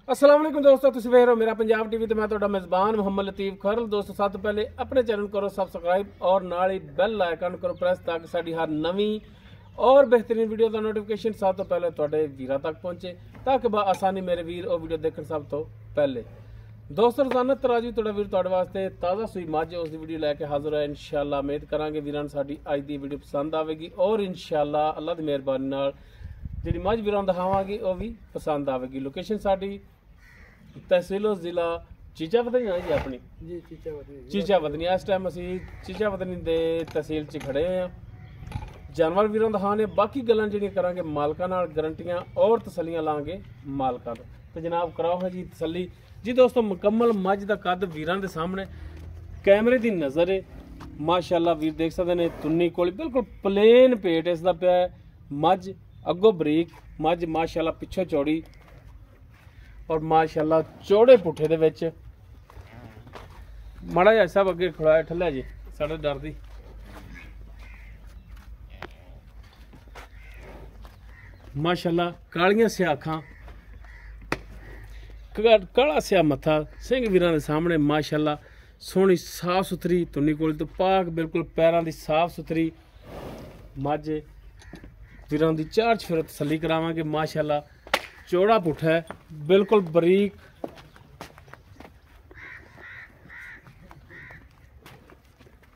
अस्सलाम वालेकुम दोस्तों, तुसीं वेख रहे हो मेरा पंजाब टीवी ते मैं तुहाडा मेज़बान मुहम्मद लतीफ खरल। दोस्तों सब तो पहले अपने चैनल करो सब्सक्राइब और नाल ही बेल आइकन करो प्रेस ताकि साडी हर नवी और बेहतरीन वीडियो का नोटिफिकेशन सब तो पहले तुहाडे वीरां तक पहुंचे ताकि आसानी मेरे वीर और वीडियो देखने सब तो पहले। दोस्तों रोजाना तराजी तुहाडा वीर तुहाडे वास्ते ताज़ा सूई मझ उस दी वीडियो लैके हाजिर है। इंशाअल्लाह उम्मीद करांगे वीरां साडी अज दी वीडियो पसंद आवेगी और इंशाअल्लाह अल्लाह दी मेहरबानी नाल जिहड़ी मझ वीरां दिखावांगी वो भी पसंद आवेगी। लोकेशन साडी तहसील जिला चीचा वतनी है जी अपनी जी चीचा वतनी। इस टाइम असी चीचा वतनी दे तहसील च खड़े हैं। जानवर वीरों दिखाने बाकी गल्लां जिहड़ियां करांगे मालकां नाल गारंटियां और तसल्लियां लांगे मालकां तो। तो जनाब कराओ है जी तसल्ली जी। दोस्तों मुकम्मल मझ दा कद वीरां दे सामने कैमरे दी नज़र है। माशाअल्लाह वीर देख सकते हैं तुन्नी कोल बिल्कुल प्लेन पेट इसदा पिया है। मझ अगों बरीक मझ माशाअल्लाह पिछों चौड़ी और माशाअल्लाह चौड़े पुठे दे विच माड़ा जिहा सब अगे खड़ाया ठल्ला जी साढ़े डर दी। माशाअल्लाह कालियां स्या अखां काला स्या मत्था सिंह वीरां दे सामने माशाअल्लाह सोहनी साफ सुथरी तुन्नी कोल तो पाक बिल्कुल पैरां दी साफ सुथरी मझ वीरां दी चार चफेरे तसल्ली करावांगे। माशाअल्लाह चौड़ा पुठा है बिल्कुल बरीक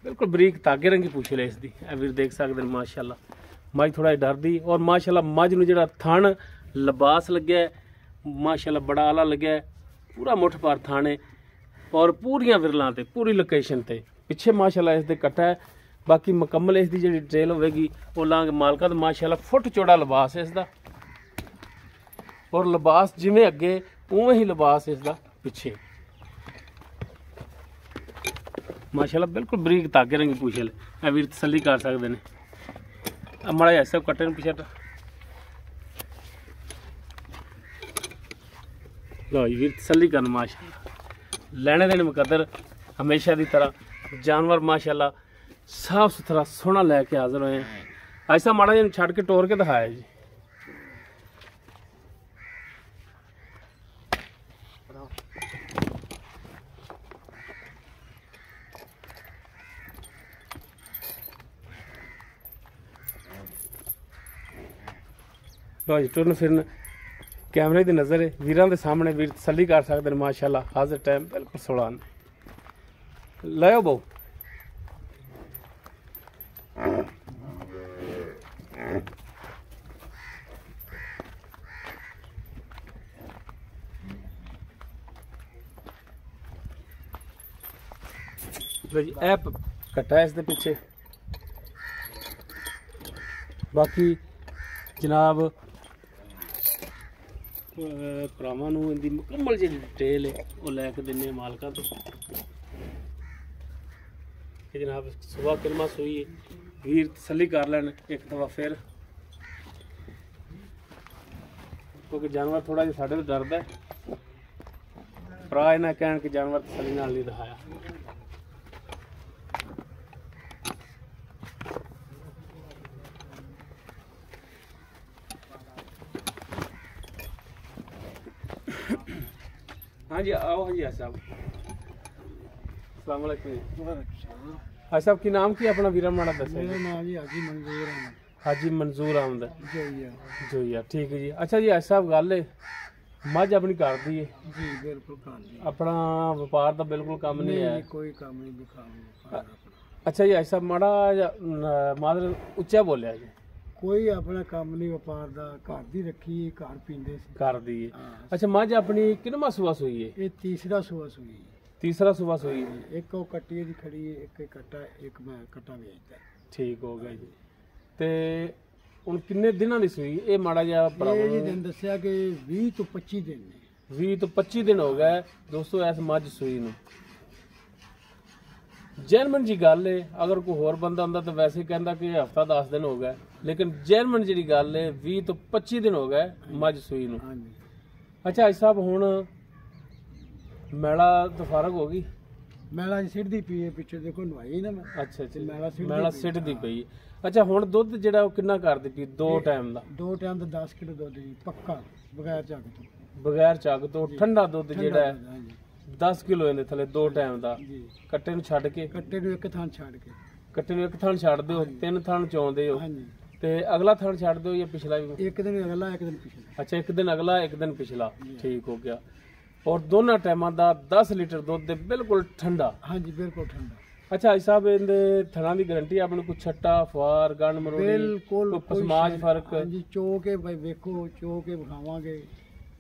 बिल्कुल बरीक तागे रंगी पूछ ले इसकी वीर देख सकते हैं। माशाअल्लाह मझ थोड़ा डर दी और माशाअल्लाह मझ नूं जिहड़ा थण लिबास लग्या माशाअल्लाह बड़ा आला लग्या पूरा मुठ पार थण है और पूरियां विरलां ते पूरी लोकेशन ते पिछे माशाअल्लाह इस दे कट्टा है। बाकी मुकम्मल इसकी जिहड़ी डिटेल होगी वो लांगे मालका। तो माशाअल्लाह फुट चौड़ा लिबास है इसका और लिबास जिमें अगे उवें ही लिबास इसका पिछे। माशाअल्लाह बिल्कुल बरीक धागे रंगी पूछल है वीर तसल्ली कर सकते हैं। माड़ा जिहा सब कट्टे पिछे लो जी वीर तसल्ली कर। माशाअल्लाह लैने देने मुकद्दर हमेशा की तरह जानवर माशाअल्लाह साफ सुथरा सोहना लैके हाजिर होए। ऐसा माड़ा जिहा छड़ के टोर के दिखाया जी। लो जी टुरन फिरन कैमरे की नज़र है वीरां दे सामने वीर तसल्ली कर सकते हैं। माशाअल्लाह हाजिर टाइम बिल्कुल सुलान लाओ बहु जी ऐप कट्टा है इसके पिछे। बाकी जनाब भरावां नूं इहदी मुकम्मल जी डिटेल है वो लैके दिन्ने मालका तो। जनाब सुबह किरमा सूई है वीर तसल्ली कर लैन एक दफा फिर क्योंकि जानवर थोड़ा जिहा साढ़े तो डरदा है। भरा इन्हां कहण कि जानवर तसल्ली नाल नहीं दिखाया। हाँ जी आओ हाँ जी साहब अस्सलाम वालेकुम। हाँ साहब की नाम की अपना वीरा माड़ा दस? मेरा नाम जी हाजी मंजूर अहमद। हाजी मंजूर अहमद जोइया जोइया ठीक है जी। अच्छा जी साहब गल है मझ अपनी कर दी है जी बिल्कुल कर दी अपना व्यापार का बिल्कुल काम नहीं है कोई काम नहीं दिखा। अच्छा जी साहब माड़ा मादर उच्चा बोलिया जी कोई अपना काम नहीं व्यापार का घर दी रखी घर पींदे सी कर दी है। अच्छा मझ अपनी किन्नवा सुबह सुई है? ये तीसरा सुबह सुई। तीसरा सुबह सुई है। एक वो कट्टी दी खड़ी है एक कट्टा एक मैं कट्टा बेचदा। ठीक हो गया जी। ते हुण किन्ने दिनां दी सुई ये माड़ा जिहा ये जी दिन दस्सिया कि 20 तो 25 दिन ने। 20 तो 25 दिन हो गए दोस्तों इस मझ सूई नूं। जैनमन जी गल है अगर कोई होर बंदा हुंदा तो वैसे कहंदा कि हफ्ता 10 दिन हो गए लेकिन जैनमन जी गल है 20 तो 25 दिन हो गए मझ सूई नूं। अच्छा भाई साहब हुण मैला तो फारग हो गई? मैला सिटदी पई है पिछे देखो नवाई ना मैं। अच्छा अच्छा मैला सिटदी पई है। अच्छा हुण दुध जिहड़ा किन्ना करदी पई? 2 टाइम दा? 2 टाइम दा 10 किलो दुध जी पक्का बगैर झग तो। ਬਗੈਰ ਝੱਗ ਤੋਂ ਠੰਡਾ ਦੁੱਧ ਜਿਹੜਾ ਹੈ ਹਾਂਜੀ 10 ਕਿਲੋ ਇਹਦੇ ਥੱਲੇ 2 ਟਾਈਮ ਦਾ ਜੀ। ਕੱਟੇ ਨੂੰ ਛੱਡ ਕੇ ਕੱਟੇ ਨੂੰ ਇੱਕ ਥਾਂ ਛੱਡ ਕੇ ਕੱਟੇ ਨੂੰ ਇੱਕ ਥਣ ਛੱਡ ਦਿਓ, 3 ਥਣ ਚੋਂਦੇ ਹੋ ਹਾਂਜੀ ਤੇ ਅਗਲਾ ਥਣ ਛੱਡ ਦਿਓ ਜਾਂ ਪਿਛਲਾ ਵੀ? ਇੱਕ ਦਿਨ ਅਗਲਾ ਇੱਕ ਦਿਨ ਪਿਛਲਾ। ਅੱਛਾ, ਇੱਕ ਦਿਨ ਅਗਲਾ ਇੱਕ ਦਿਨ ਪਿਛਲਾ, ਠੀਕ ਹੋ ਗਿਆ। ਔਰ ਦੋਨਾਂ ਟਾਈਮਾਂ ਦਾ 10 ਲੀਟਰ ਦੁੱਧ ਦੇ ਬਿਲਕੁਲ ਠੰਡਾ। ਹਾਂਜੀ ਬਿਲਕੁਲ ਠੰਡਾ। ਅੱਛਾ ਭਾਈ ਸਾਹਿਬ, ਇਹਦੇ ਥਣਾਂ ਦੀ ਗਾਰੰਟੀ ਆਪਣੇ ਕੋਲ ਛੱਟਾ ਫੁਆਰ ਗੰਢ ਮਰੋੜੀ ਬਿਲਕੁਲ ਕੋਈ ਪਸਮਾਜ ਫਰਕ? ਹਾਂਜੀ ਚੋ ਕੇ ਭਾਈ ਵੇਖੋ, ਚੋ ਕੇ ਵਿਖਾਵਾਂਗੇ,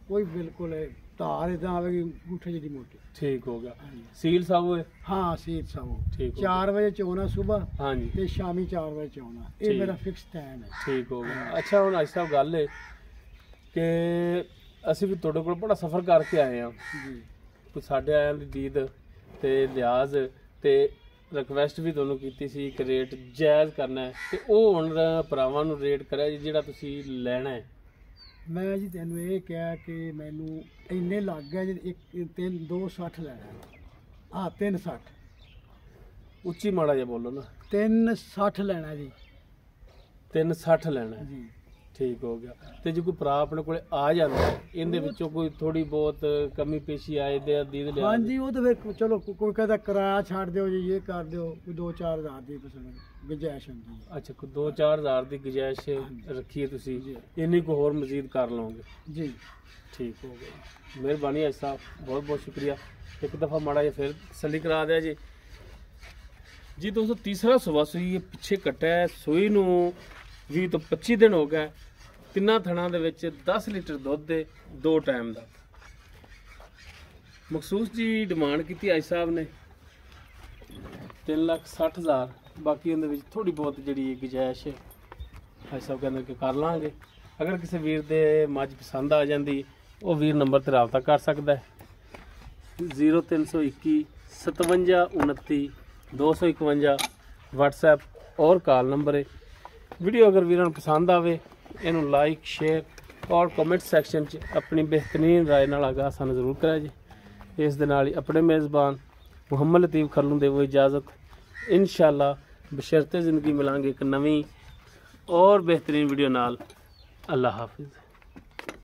ਕੋਈ ਬਿਲਕੁਲ ਧਾਰ ਇਦਾਂ ਆਵੇਗੀ ਗੁੱਠੇ ਜਿਹੀ ਮੋਟੀ। ਠੀਕ ਹੋ ਗਿਆ। ਹਾਂਜੀ ਸੀਲ ਸਭ ਹੋਏ? ਹਾਂ ਸੀਟ ਸਭ। ਠੀਕ ਹੋ 4 ਵਜੇ ਚੋਣਾ ਸਵੇਰ ਹਾਂਜੀ ਤੇ ਸ਼ਾਮੀ 4 ਵਜੇ ਚੋਣਾ, ਇਹ ਠੀਕ। ਮੇਰਾ ਫਿਕਸ ਟਾਈਮ ਹੈ। ਠੀਕ ਹੋ ਗਿਆ। ਅੱਛਾ ਹੁਣ ਅੱਜ ਸਾਹਿਬ ਗੱਲ ਹੈ ਕਿ ਅਸੀਂ ਵੀ ਤੁਹਾਡੇ ਕੋਲ ਬੜਾ ਸਫ਼ਰ ਕਰਕੇ ਆਏ ਹਾਂ, ਜੀ ਕੋਈ ਸਾਡੇ ਆਇਆਂ ਦੀ ਦੀਦ ਤੇ ਲਿਹਾਜ਼ ਤੇ ਰਿਕਵੈਸਟ ਵੀ ਤੁਹਾਨੂੰ ਕੀਤੀ ਸੀ ਕਿ ਰੇਟ ਜਾਇਜ਼ ਕਰਨਾ ਹੈ, ਤੇ ਉਹ ਹੁਣ ਭਰਾਵਾਂ ਨੂੰ ਰੇਟ ਕਰਿਆ ਜੀ ਜਿਹੜਾ ਤੁਸੀਂ ਲੈਣਾ ਹੈ। ਮੈਂ ਜੀ ਤੈਨੂੰ ਇਹ ਕਿਹਾ ਕਿ ਮੈਨੂੰ ਇੰਨੇ ਲੱਗ ਗਿਆ ਜੀ, ਇੱਕ 260 ਲੈਣਾ। 360 ਉੱਚੀ ਮਾੜਾ ਜਿਹਾ ਬੋਲੋ ਨਾ। 360 ਲੈਣਾ ਜੀ। 360 ਲੈਣਾ ਹੈ। ਜੀ ਠੀਕ ਹੋ ਗਿਆ। ਤੇ ਜੇ ਕੋਈ ਭਰਾ ਆਪਣੇ ਕੋਲੇ ਆ ਜਾਂਦਾ ਹੈ, ਇਹਦੇ ਵਿੱਚੋਂ ਕੋਈ ਥੋੜੀ ਬਹੁਤ ਕਮੀ ਪੇਸ਼ੀ ਆਏ ਦੇ ਦੀਦ ਲਿਆ? ਹਾਂਜੀ ਉਹ ਤਾਂ ਫਿਰ ਚਲੋ ਕੋਈ ਕਹਿੰਦਾ ਕਿਰਾਇਆ ਛੱਡ ਦਿਓ ਜੀ, ਇਹ ਕਰ ਦਿਓ, ਕੋਈ 2-4 ਹਜ਼ਾਰ ਦੀ ਪਸੰਦ ਗੁੰਜਾਇਸ਼ ਹੁੰਦੀ ਹੈ। ਅੱਛਾ, ਕੋਈ 2-4 ਹਜ਼ਾਰ ਦੀ ਗੁੰਜਾਇਸ਼ ਰੱਖੀ ਹੈ ਤੁਸੀਂ, ਇੰਨੀ ਕੋ ਹੋਰ ਮਜ਼ੀਦ ਕਰ ਲਓਗੇ? ਜੀ ਠੀਕ ਹੋ ਗਿਆ, ਮਿਹਰਬਾਨੀ ਹੈ ਸਾਹਿਬ, ਬਹੁਤ ਬਹੁਤ ਸ਼ੁਕਰੀਆ। ਇੱਕ ਦਫਾ ਮਾੜਾ ਜਿਹਾ ਫਿਰ ਤਸੱਲੀ ਕਰਾ ਦਿਆ ਜੀ। ਜੀ ਦੋਸਤੋ, ਤੀਸਰਾ ਸੁਬਾ ਸੂਈ ਇਹ ਪਿੱਛੇ ਕੱਟਿਆ ਹੈ, ਸੂਈ ਨੂੰ 20 ਤੋਂ 25 ਦਿਨ ਹੋ ਗਏ। ਤਿੰਨਾਂ ਥਣਾਂ ਦੇ ਵਿੱਚ 10 ਲੀਟਰ ਦੁੱਧ ਦੇ 2 ਟਾਈਮ ਦਾ। ਮਖਸੂਸ ਜੀ ਡਿਮਾਂਡ ਕੀਤੀ ਆਈ ਸਾਹਿਬ ਨੇ 3,60,000, ਬਾਕੀ ਉਹਦੇ ਵਿੱਚ ਥੋੜੀ ਬਹੁਤ ਜਿਹੜੀ ਗੁੰਜਾਇਸ਼ ਆਈ ਸਾਹਿਬ ਕਹਿੰਦੇ ਕਿ ਕਰ ਲਾਂਗੇ। ਅਗਰ ਕਿਸੇ ਵੀਰ ਦੇ ਮੱਝ ਪਸੰਦ ਆ ਜਾਂਦੀ, ਉਹ ਵੀਰ ਨੰਬਰ ਤੇ ਰਾਬਤਾ ਕਰ ਸਕਦਾ ਹੈ 0321 57 29 251 WhatsApp और कॉल नंबर है। वीडियो अगर वीरों ਨੂੰ पसंद आवे, ਇਹਨੂੰ लाइक शेयर और कमेंट सैक्शन च अपनी बेहतरीन राय नाल आगाह सानू जरूर करा जी। इस दे नाल ही अपने मेज़बान मुहम्मद लतीफ़ खरलू देवो इजाज़त। इंशाअल्लाह बशर्ते ज़िंदगी मिलांगे एक नवी और बेहतरीन वीडियो नाल। अल्लाह हाफिज़।